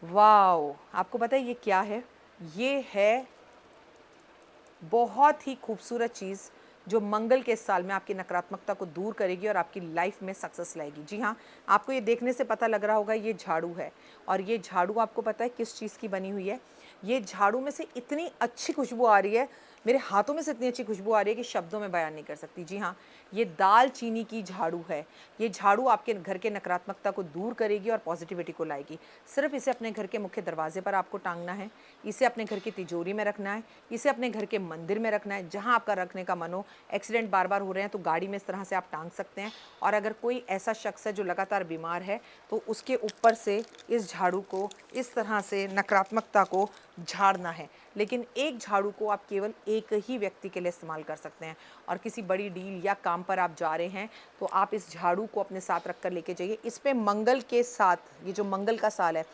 Wow! आपको पता है ये क्या है? ये है बहुत ही खूबसूरत चीज़ जो मंगल के इस साल में आपकी नकारात्मकता को दूर करेगी और आपकी लाइफ में सक्सेस लाएगी। जी हाँ, आपको ये देखने से पता लग रहा होगा ये झाड़ू है और ये झाड़ू आपको पता है किस चीज़ की बनी हुई है? ये झाड़ू में से इतनी अच्छी खुशबू आ रही है, मेरे हाथों में से इतनी अच्छी खुशबू आ रही है कि शब्दों में बयान नहीं कर सकती। जी हाँ, ये दालचीनी की झाड़ू है। ये झाड़ू आपके घर के नकारात्मकता को दूर करेगी और पॉजिटिविटी को लाएगी। सिर्फ इसे अपने घर के मुख्य दरवाजे पर आपको टांगना है, इसे अपने घर की तिजोरी में रखना है, इसे अपने घर के मंदिर में रखना है, जहाँ आपका रखने का मन हो। एक्सीडेंट बार बार हो रहे हैं तो गाड़ी में इस तरह से आप टांग सकते हैं। और अगर कोई ऐसा शख्स है जो लगातार बीमार है तो उसके ऊपर से इस झाड़ू को इस तरह से नकारात्मकता को झाड़ना है। लेकिन एक झाड़ू को आप केवल एक ही व्यक्ति के लिए इस्तेमाल कर सकते हैं। और किसी बड़ी डील या काम पर आप जा रहे हैं तो आप इस झाड़ू को अपने साथ रख कर लेके जाइए। इस पे मंगल के साथ, ये जो मंगल का साल है,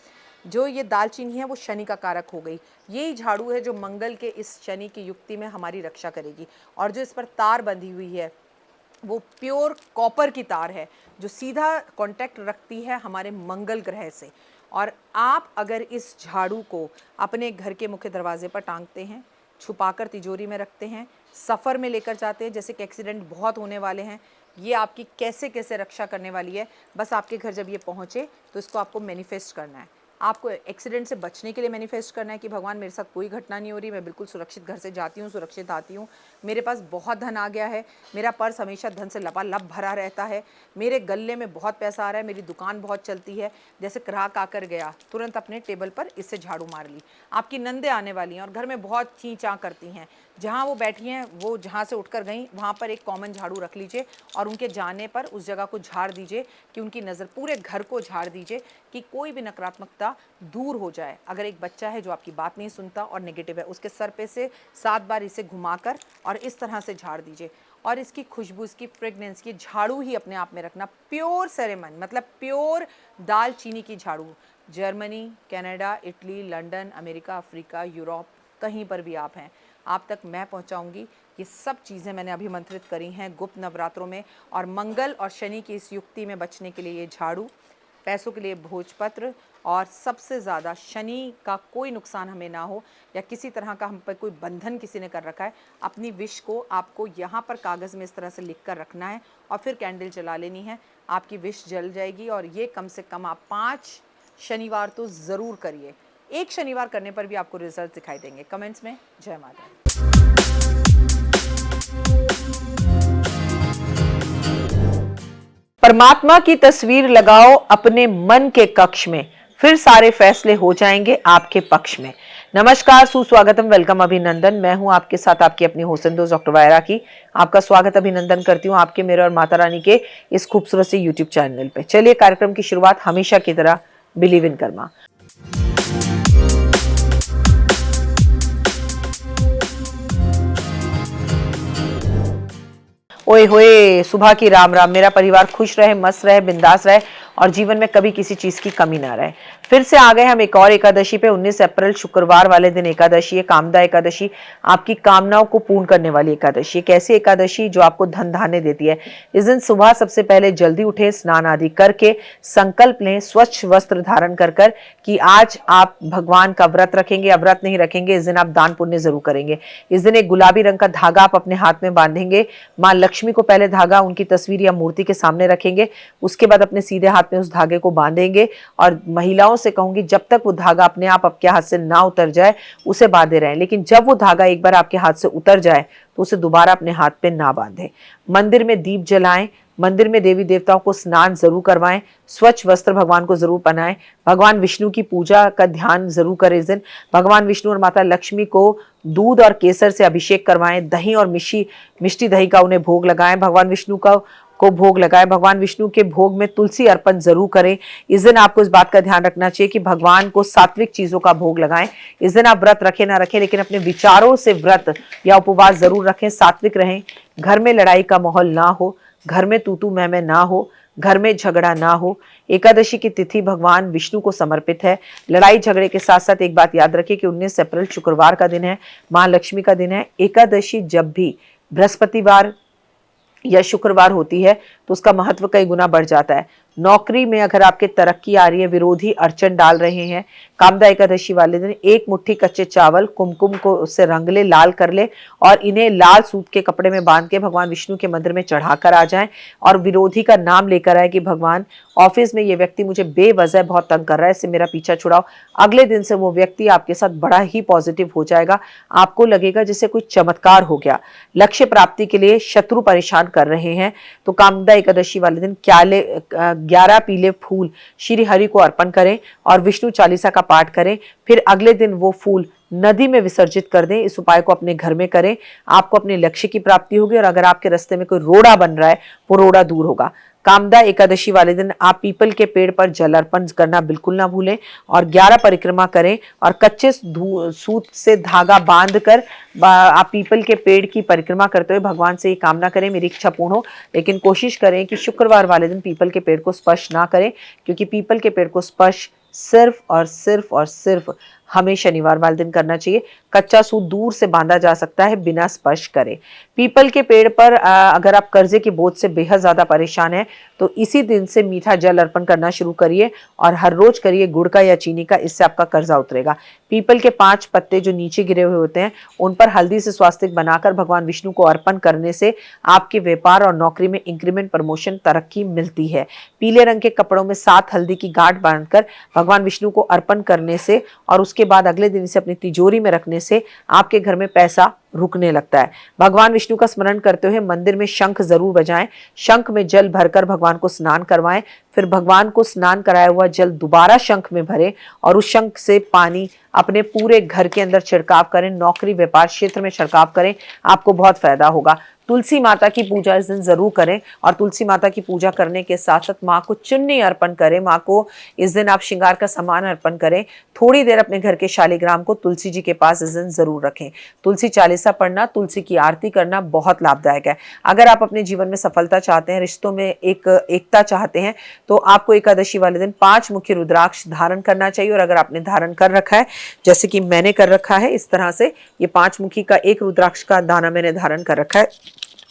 जो ये दालचीनी है वो शनि का कारक हो गई। यही झाड़ू है जो मंगल के इस शनि की युक्ति में हमारी रक्षा करेगी। और जो इस पर तार बंधी हुई है वो प्योर कॉपर की तार है जो सीधा कांटेक्ट रखती है हमारे मंगल ग्रह से। और आप अगर इस झाड़ू को अपने घर के मुख्य दरवाजे पर टांगते हैं, छुपाकर तिजोरी में रखते हैं, सफ़र में लेकर जाते हैं, जैसे कि एक्सीडेंट बहुत होने वाले हैं, ये आपकी कैसे कैसे रक्षा करने वाली है। बस आपके घर जब ये पहुँचे तो इसको आपको मैनिफेस्ट करना है। आपको एक्सीडेंट से बचने के लिए मैनिफेस्ट करना है कि भगवान मेरे साथ कोई घटना नहीं हो रही, मैं बिल्कुल सुरक्षित घर से जाती हूँ, सुरक्षित आती हूँ, मेरे पास बहुत धन आ गया है, मेरा पर्स हमेशा धन से लबालब भरा रहता है, मेरे गले में बहुत पैसा आ रहा है, मेरी दुकान बहुत चलती है। जैसे ग्राहक आकर गया, तुरंत अपने टेबल पर इससे झाड़ू मार ली। आपकी नंदे आने वाली हैं और घर में बहुत ची चाँ करती हैं, जहाँ वो बैठी हैं वो जहाँ से उठकर गई वहाँ पर एक कॉमन झाड़ू रख लीजिए और उनके जाने पर उस जगह को झाड़ दीजिए कि उनकी नज़र, पूरे घर को झाड़ दीजिए कि कोई भी नकारात्मकता दूर हो जाए। अगर एक बच्चा है जो आपकी बात नहीं सुनता और नेगेटिव है, उसके सर पे से 7 बार इसे घुमाकर और इस तरह से झाड़ दीजिए। और इसकी खुशबू, इसकी फ्रेगनेंस, ये झाड़ू ही अपने आप में रखना। प्योर सेरेमन मतलब प्योर दालचीनी की झाड़ू। Germany, Canada, Italy, London, America, Africa, Europe, कहीं पर भी आप हैं, आप तक मैं पहुंचाऊंगी। ये सब चीज़ें मैंने अभिमंत्रित करी हैं गुप्त नवरात्रों में। और मंगल और शनि की इस युक्ति में बचने के लिए ये झाड़ू, पैसों के लिए भोजपत्र, और सबसे ज़्यादा शनि का कोई नुकसान हमें ना हो या किसी तरह का हम पर कोई बंधन किसी ने कर रखा है। अपनी विश को आपको यहाँ पर कागज़ में इस तरह से लिख कर रखना है और फिर कैंडल जला लेनी है। आपकी विश जल जाएगी। और ये कम से कम आप 5 शनिवार तो ज़रूर करिए। एक शनिवार करने पर भी आपको रिजल्ट दिखाई देंगे। कमेंट्स में जय माता दी। परमात्मा की तस्वीर लगाओ अपने मन के कक्ष में, फिर सारे फैसले हो जाएंगे आपके पक्ष में। नमस्कार, सुस्वागतम, वेलकम, अभिनंदन। मैं हूं आपके साथ आपकी अपनी होसेंदोज डॉक्टर वायरा की। आपका स्वागत, अभिनंदन करती हूं आपके, मेरे और माता रानी के इस खूबसूरत से यूट्यूब चैनल पे। चलिए कार्यक्रम की शुरुआत हमेशा की तरह बिलीव इन कर्मा। ओए होए, सुबह की राम राम। मेरा परिवार खुश रहे, मस्त रहे, बिंदास रहे और जीवन में कभी किसी चीज की कमी ना रहे। फिर से आ गए हम एक और एकादशी पे। 19 अप्रैल शुक्रवार वाले दिन एकादशी है, कामदा एकादशी, आपकी कामनाओं को पूर्ण करने वाली एकादशी। एक ऐसी एकादशी जो आपको धन धान्य देती है। इस दिन सुबह सबसे पहले जल्दी उठे, स्नान आदि करके संकल्प लें, स्वच्छ वस्त्र धारण कर कर कि आज आप भगवान का व्रत रखेंगे या व्रत नहीं रखेंगे, इस दिन आप दान पुण्य जरूर करेंगे। इस दिन एक गुलाबी रंग का धागा आप अपने हाथ में बांधेंगे। माँ लक्ष्मी को पहले धागा उनकी तस्वीर या मूर्ति के सामने रखेंगे, उसके बाद अपने सीधे हाथ में उस धागे को बांधेंगे। और महिलाओं से कहूंगी जब तक वो धागा अपने आप आपके हाथ से ना उतर जाए उसे बांधे रहें, लेकिन जब वो धागा एक बार आपके हाथ से उतर जाए तो उसे दोबारा अपने हाथ पे ना बांधें। मंदिर में दीप जलाएं, मंदिर में देवी देवताओं को स्नान जरूर करवाएं, स्वच्छ वस्त्र भगवान को जरूर पहनाएं। भगवान विष्णु की पूजा का ध्यान जरूर करें इस दिन। भगवान विष्णु और माता लक्ष्मी को दूध और केसर से अभिषेक करवाएं, दही और मिष्टी दही का उन्हें भोग लगाएं, भगवान विष्णु को भोग लगाएं। भगवान विष्णु के भोग में तुलसी अर्पण जरूर करें। इस दिन आपको इस बात का ध्यान रखना चाहिए कि भगवान को सात्विक चीजों का भोग लगाएं। इस दिन आप व्रत रखें ना रखें, लेकिन अपने विचारों से व्रत या उपवास जरूर रखें, सात्विक रहें। घर में लड़ाई का माहौल ना हो, घर में तू मैं ना हो, घर में झगड़ा ना हो। एकादशी की तिथि भगवान विष्णु को समर्पित है। लड़ाई झगड़े के साथ साथ एक बात याद रखिए कि 19 अप्रैल शुक्रवार का दिन है, माँ लक्ष्मी का दिन है। एकादशी जब भी बृहस्पतिवार या शुक्रवार होती है तो उसका महत्व कई गुना बढ़ जाता है। नौकरी में अगर आपके तरक्की आ रही है, विरोधी अड़चन डाल रहे हैं, कामदा एकादशी वाले दिन एक मुट्ठी कच्चे चावल कुमकुम को उससे रंग ले, लाल कर ले और इन्हें लाल सूत के कपड़े में बांध के भगवान विष्णु के मंदिर में चढ़ाकर आ जाएं और विरोधी का नाम लेकर आए कि भगवान ऑफिस में ये व्यक्ति मुझे बेवजह बहुत तंग कर रहा है, इससे मेरा पीछा छुड़ाओ। अगले दिन से वो व्यक्ति आपके साथ बड़ा ही पॉजिटिव हो जाएगा, आपको लगेगा जैसे कोई चमत्कार हो गया। लक्ष्य प्राप्ति के लिए शत्रु परेशान कर रहे हैं तो कामदा एकादशी वाले दिन 11 पीले फूल श्री हरि को अर्पण करें और विष्णु चालीसा का पाठ करें। फिर अगले दिन वो फूल नदी में विसर्जित कर दें। इस उपाय को अपने घर में करें, आपको अपने लक्ष्य की प्राप्ति होगी और अगर आपके रास्ते में कोई रोड़ा बन रहा है वो रोड़ा दूर होगा। कामदा एकादशी वाले दिन आप पीपल के पेड़ पर जल अर्पण करना बिल्कुल ना भूलें और 11 परिक्रमा करें और कच्चे सूत से धागा बांधकर आप पीपल के पेड़ की परिक्रमा करते हुए भगवान से ये कामना करें मेरी इच्छा पूर्ण हो। लेकिन कोशिश करें कि शुक्रवार वाले दिन पीपल के पेड़ को स्पर्श ना करें, क्योंकि पीपल के पेड़ को स्पर्श सिर्फ हमें शनिवार वाले दिन करना चाहिए। कच्चा सूत दूर से बांधा जा सकता है बिना स्पर्श करे। पीपल के पेड़ पर अगर आप कर्जे के बोझ से बेहद ज्यादा परेशान हैं तो इसी दिन से मीठा जल अर्पण करना शुरू करिए और हर रोज करिए गुड़ का या चीनी का, इससे आपका कर्जा उतरेगा। पीपल के 5 पत्ते जो नीचे गिरे हुए होते हैं उन पर हल्दी से स्वास्तिक बनाकर भगवान विष्णु को अर्पण करने से आपके व्यापार और नौकरी में इंक्रीमेंट, प्रमोशन, तरक्की मिलती है। पीले रंग के कपड़ों में 7 हल्दी की गांठ बांधकर भगवान विष्णु को अर्पण करने से और उसके बाद अगले दिन इसे अपनी तिजोरी में रखने से आपके घर में पैसा रुकने लगता है। भगवान विष्णु का स्मरण करते हुए मंदिर में शंख जरूर बजाएं, शंख में जल भरकर भगवान को स्नान करवाएं, फिर भगवान को स्नान कराया हुआ जल दोबारा शंख में भरें और उस शंख से पानी अपने पूरे घर के अंदर छिड़काव करें, नौकरी व्यापार क्षेत्र में छिड़काव करें, आपको बहुत फायदा होगा। तुलसी माता की पूजा इस दिन जरूर करें और तुलसी माता की पूजा करने के साथ साथ माँ को चुन्नी अर्पण करें। माँ को इस दिन आप श्रृंगार का सामान अर्पण करें। थोड़ी देर अपने घर के शालिग्राम को तुलसी जी के पास इस दिन जरूर रखें। तुलसी चालीसा पढ़ना, तुलसी की आरती करना बहुत लाभदायक है। अगर आप अपने जीवन में सफलता चाहते हैं, रिश्तों में एकता चाहते हैं तो आपको एकादशी वाले दिन 5 मुखी रुद्राक्ष धारण करना चाहिए। और अगर आपने धारण कर रखा है, जैसे कि मैंने कर रखा है, इस तरह से ये 5 मुखी का एक रुद्राक्ष का दाना मैंने धारण कर रखा है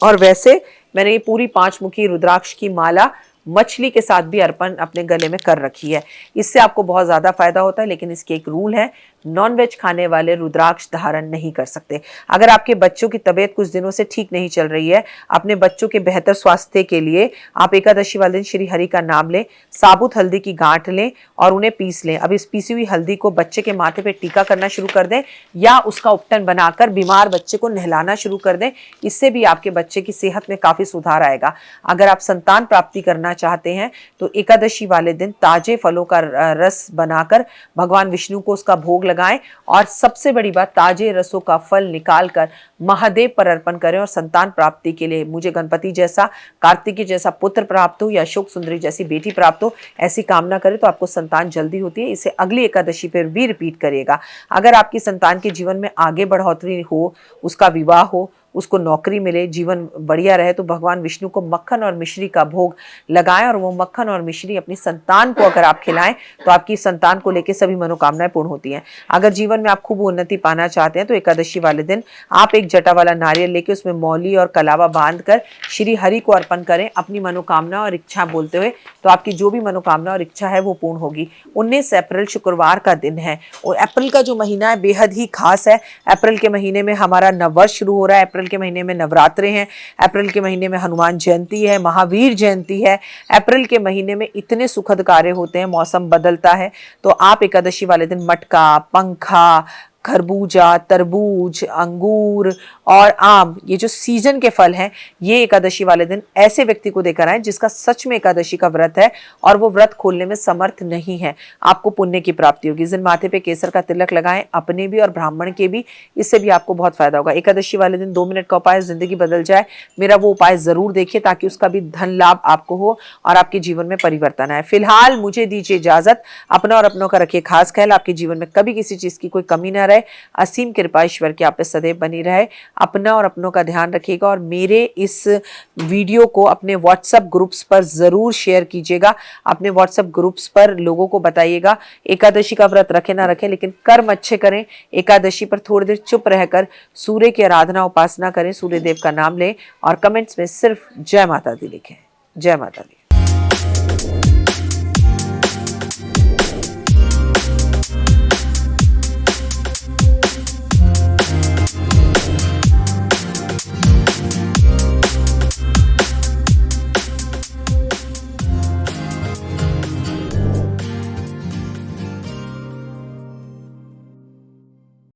और वैसे मैंने ये पूरी 5 मुखी रुद्राक्ष की माला मछली के साथ भी अर्पण अपने गले में कर रखी है। इससे आपको बहुत ज्यादा फायदा होता है, लेकिन इसके एक रूल है, नॉनवेज खाने वाले रुद्राक्ष धारण नहीं कर सकते। अगर आपके बच्चों की तबीयत कुछ दिनों से ठीक नहीं चल रही है, अपने बच्चों के बेहतर स्वास्थ्य के लिए आप एकादशी वाले दिन श्री हरि का नाम लें, साबुत हल्दी की गांठ लें और उन्हें पीस लें। अब इस पीसी हुई हल्दी को बच्चे के माथे पे टीका करना शुरू कर दें या उसका उपटन बनाकर बीमार बच्चे को नहलाना शुरू कर दें। इससे भी आपके बच्चे की सेहत में काफी सुधार आएगा। अगर आप संतान प्राप्ति करना चाहते हैं तो एकादशी वाले दिन ताजे फलों का रस बनाकर भगवान विष्णु को उसका भोग लगाएं और सबसे बड़ी बात, ताजे रसों का फल निकालकर महादेव पर अर्पण करें और संतान प्राप्ति के लिए मुझे गणपति जैसा, कार्तिकी जैसा पुत्र प्राप्त हो या अशोक सुंदरी जैसी बेटी प्राप्त हो, ऐसी कामना करें तो आपको संतान जल्दी होती है। इसे अगली एकादशी पर भी रिपीट करिएगा। अगर आपकी संतान के जीवन में आगे बढ़ोतरी हो, उसका विवाह हो, उसको नौकरी मिले, जीवन बढ़िया रहे, तो भगवान विष्णु को मक्खन और मिश्री का भोग लगाएं और वो मक्खन और मिश्री अपनी संतान को अगर आप खिलाएं तो आपकी संतान को लेकर सभी मनोकामनाएं पूर्ण होती हैं। अगर जीवन में आप खूब उन्नति पाना चाहते हैं तो एकादशी वाले दिन आप एक जटा वाला नारियल लेके उसमें मौली और कलावा बांधकर श्री हरि को अर्पण करें अपनी मनोकामना और इच्छा बोलते हुए, तो आपकी जो भी मनोकामना और इच्छा है वो पूर्ण होगी। 19 अप्रैल शुक्रवार का दिन है और अप्रैल का जो महीना है बेहद ही खास है। अप्रैल के महीने में हमारा नववर्ष शुरू हो रहा है, अप्रैल के महीने में नवरात्रे हैं, अप्रैल के महीने में हनुमान जयंती है, महावीर जयंती है। अप्रैल के महीने में इतने सुखद कार्य होते हैं, मौसम बदलता है, तो आप एकादशी वाले दिन मटका, पंखा, खरबूजा, तरबूज, अंगूर और आम, ये जो सीजन के फल हैं, ये एकादशी वाले दिन ऐसे व्यक्ति को देकर आए जिसका सच में एकादशी का व्रत है और वो व्रत खोलने में समर्थ नहीं है, आपको पुण्य की प्राप्ति होगी। इस दिन माथे पे केसर का तिलक लगाएं, अपने भी और ब्राह्मण के भी, इससे भी आपको बहुत फायदा होगा। एकादशी वाले दिन 2 मिनट का उपाय, जिंदगी बदल जाए, मेरा वो उपाय जरूर देखिए ताकि उसका भी धन लाभ आपको हो और आपके जीवन में परिवर्तन आए। फिलहाल मुझे दीजिए इजाजत, अपना और अपनों का रखिए खास ख्याल, आपके जीवन में कभी किसी चीज की कोई कमी ना रहे, असीम कृपा ईश्वर की आप पे सदैव बनी रहे। अपना और अपनों का ध्यान रखिएगा और मेरे इस वीडियो को अपने व्हाट्सएप ग्रुप्स पर जरूर शेयर कीजिएगा। अपने व्हाट्सएप ग्रुप्स पर लोगों को बताइएगा एकादशी का व्रत रखें ना रखें, लेकिन कर्म अच्छे करें। एकादशी पर थोड़ी देर चुप रहकर सूर्य की आराधना उपासना करें, सूर्य देव का नाम लें और कमेंट्स में सिर्फ जय माता दी लिखें। जय माता दी।